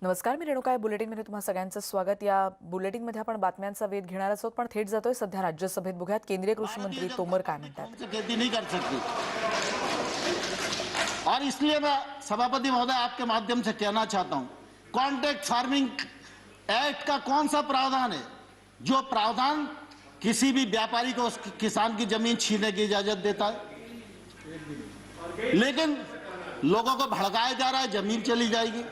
नमस्कार, मी रेणुका. बुलेटिनमध्ये तुम्हा सगळ्यांचं स्वागत. या बुलेटिनमध्ये आपण बातम्यांचा वेध घेणार आहोत, पण थेट जातोय सध्या राज्यसभेत. बघूयात केंद्रीय कृषी मंत्री तोमर काय म्हणतात. खेती नहीं कर सकती और इसलिए मैं सभापति महोदय आपके माध्यम से कहना चाहता हूं, कॉन्ट्रैक्ट फार्मिंग एक्ट का कौन सा प्रावधान है जो प्रावधान किसी भी व्यापारी को उस किसान की जमीन छीनने की इजाजत देता है? लेकिन लोगों को भड़काया जा रहा है, जमीन चली जाएगी।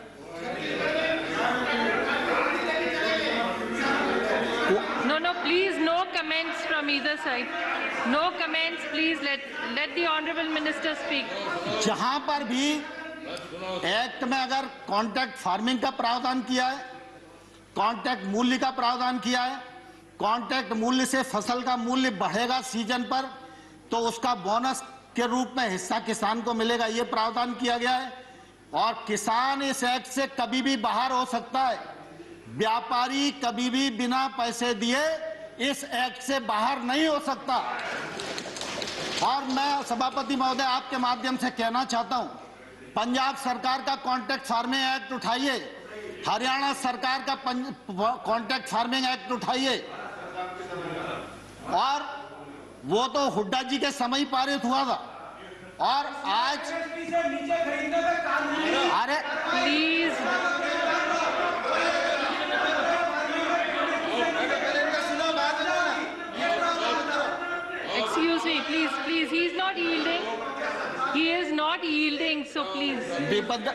No, please, no comments from either side. No comments, please. Let the honorable minister speak. जहां पर भी एक्ट में अगर कॉन्ट्रैक्ट फार्मिंग का प्रावधान किया है, कॉन्ट्रैक्ट मूल्य का प्रावधान किया है, कॉन्ट्रैक्ट मूल्य से फसल का मूल्य बढ़ेगा सीजन पर, तो उसका बोनस के रूप में हिस्सा किसान को मिलेगा, ये प्रावधान किया गया है। और किसान इस एक्ट से कभी भी बाहर हो सकता है। व्यापारी कभी भी बिना पैसे दिए इस एक्ट से बाहर नहीं हो सकता। और मैं सभापति महोदय आपके माध्यम से कहना चाहता हूं, पंजाब सरकार का कॉन्ट्रैक्ट फार्मिंग एक्ट उठाइए, हरियाणा सरकार का कॉन्ट्रैक्ट फार्मिंग एक्ट उठाइए। और वो तो हुड्डा जी के समय पारित हुआ था, और आज अरे Please. Excuse me, please. He is not yielding. He is not yielding. So please. Dipendra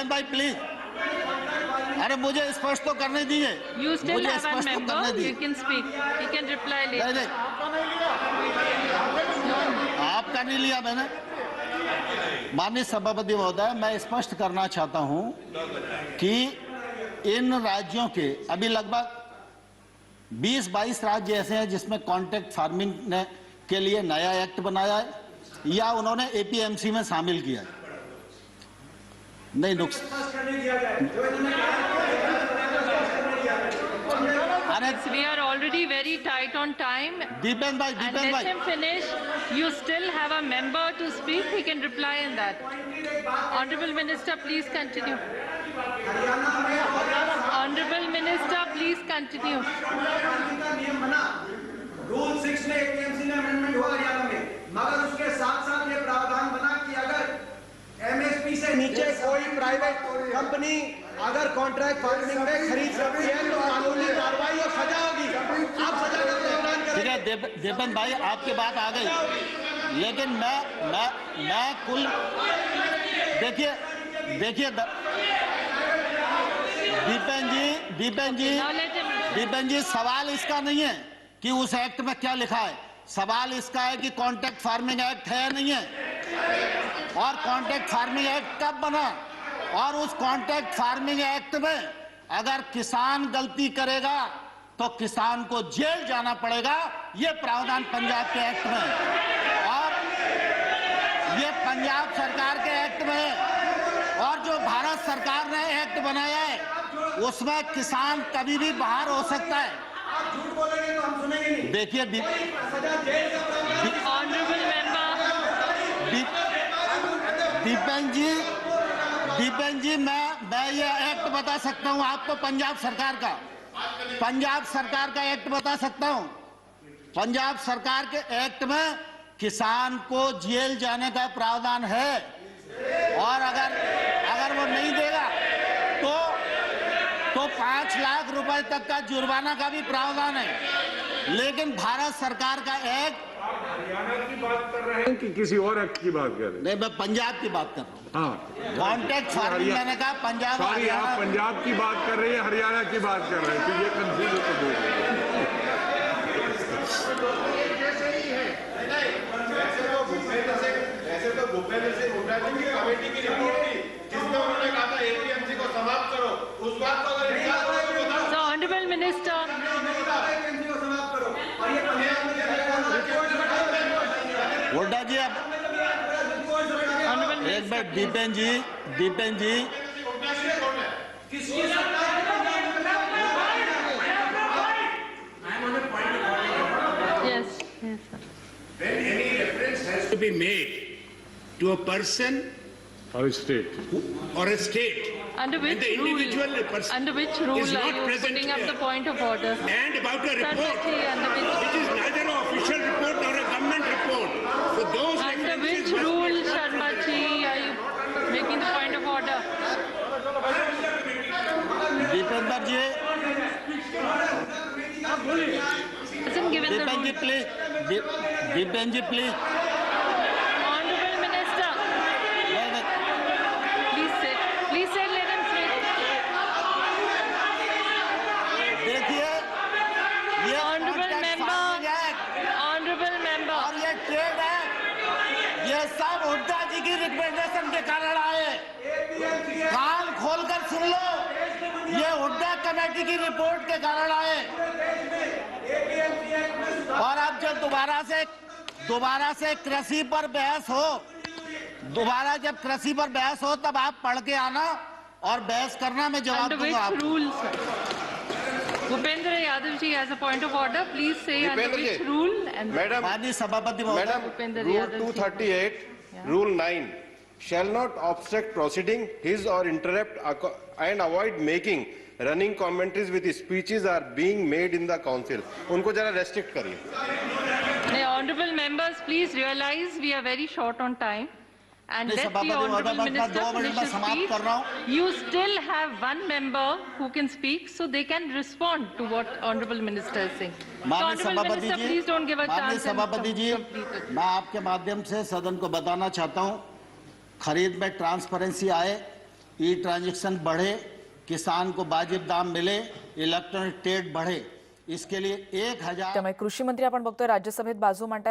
भाई प्लीज, अरे मुझे स्पष्ट तो करने दीजिए। You still have a member. You can speak. You can reply later. आपका नहीं लिया मैंने। माननीय सभापति महोदय, मैं स्पष्ट करना चाहता हूं कि इन राज्यों के अभी लगभग 20-22 राज्य ऐसे हैं जिसमें कॉन्ट्रैक्ट फार्मिंग ने के लिए नया एक्ट बनाया है या उन्होंने एपीएमसी में शामिल किया है। नहीं We are already very tight on time. Dipendra भाई And let him finish. You still have a member to speak. He can reply in that. Honorable Minister, please continue. Honorable Minister, please continue. Rule 6 में APMC में amendment हुआ हरियाणा में, मगर उसके साथ साथ ये प्रावधान बना कि अगर एमएसपी से नीचे कोई प्राइवेट कंपनी अगर कॉन्ट्रैक्ट फार्मिंग में खरीद सकती है तो कानूनी कार्रवाई और सजा होगी। आप सजा का प्रावधान करें। ठीक है दीपेंद्र भाई, आपकी बात आ गई, लेकिन मैं कुल देखिए दीपेंद्र जी सवाल इसका नहीं है कि उस एक्ट में क्या लिखा है। सवाल इसका है कि कॉन्ट्रैक्ट फार्मिंग एक्ट है या नहीं है, और कॉन्ट्रैक्ट फार्मिंग एक्ट कब बना, और उस कॉन्ट्रैक्ट फार्मिंग एक्ट में अगर किसान गलती करेगा तो किसान को जेल जाना पड़ेगा। ये प्रावधान पंजाब के एक्ट में है, और ये पंजाब सरकार के एक्ट में है। और जो भारत सरकार ने एक्ट बनाया है उसमें किसान कभी भी बाहर हो सकता है। झूठ बोलेंगे तो हम सुनेंगे नहीं। देखिए Honorable member. दीपेंद्र जी मैं ये एक्ट बता सकता हूँ आपको, पंजाब सरकार का एक्ट बता सकता हूँ। पंजाब सरकार के एक्ट में किसान को जेल जाने का प्रावधान है, और अगर वो नहीं देगा तो 5 लाख रुपए तक का जुर्माना का भी प्रावधान है। लेकिन भारत सरकार का एक्ट, हरियाणा की बात कर रहे हैं कि किसी और एक्ट की बात कर रहे हैं? नहीं, मैं पंजाब की बात कर रहा हूँ। हाँ, कॉन्ट्रैक्ट फार्मिंग मैंने कहा पंजाब। सॉरी, आप पंजाब की बात कर रहे हैं, हरियाणा की बात कर रहे हैं, तो ये कंफ्यूज होकर बोल रहे हैं। ऐसे तो भूपेंद्र सिंह हुड्डा जी की कमेटी की रिपोर्ट थी जिसमें उन्होंने कहा था एपीएमसी को समाप्त करो। उस बात को अगर So, Honorable Minister. एपीएमसी को समाप्त करो। और ये पंजाब में हुड्डा जी, अब एक बार दीपेंद्र जी किसकी सरकार be made to a person और state or a state, Under and which the individual rule? person Under which rule is are not you present putting up here, the point of order? and about a report Sarbaji, under which? which is neither an official report nor a government report. So those Under which references must rule, Sharma ji, are you making the point of order? Deepender ji, Isn't given the Deepender ji rule. Please, Deepender ji please, Honorable Minister, please sit. Please sit, let him speak. देखिए ये Honorable contract member, farming act honorable member. और ये trade act, ये सब हुड्डा जी की recommendation के कारण आए। कान खोलकर सुन लो, ये हुड्डा कमेटी की रिपोर्ट के कारण आए। और अब जब दोबारा से कृषि पर बहस हो, दोबारा जब कृषि पर बहस हो तब आप पढ़ के आना और बहस करना, मैं जवाब Under which दूंगा आपको। rule, sir? Bhupendra Yadav ji has a point of order. Please say under Bhupendra which ji. rule and madam माननीय सभापति महोदय, Bhupendra Rule Yadav ji. 238, Rule 9 shall not obstruct proceeding his or interrupt and avoid making running commentaries with speeches are being made in the council. उनको जरा restrict करिए. The honorable members, please realize we are very short on time. And नहीं, let the सभापति महोदय, honorable मैं अपना minister 2 minute finish में his समाप्त speech. कर रहा हूं। You still have one member who can speak, so they can respond to what honorable minister is saying. So माननीय honorable सभापति minister, ji, please don't give a माननीय chance and सभापति जी, complete it. मैं आपके माध्यम से सदन को बताना चाहता हूं, खरीद में ट्रांसपेरेंसी आए, ई ट्रांजैक्शन बढ़े, किसान को वाजिब दाम मिले, इलेक्ट्रॉनिक ट्रेड बढ़े, इसके लिए 1000 त्यामुळे कृषी मंत्री आपण बघतोय राज्यसभेत बाजू मांडतायत।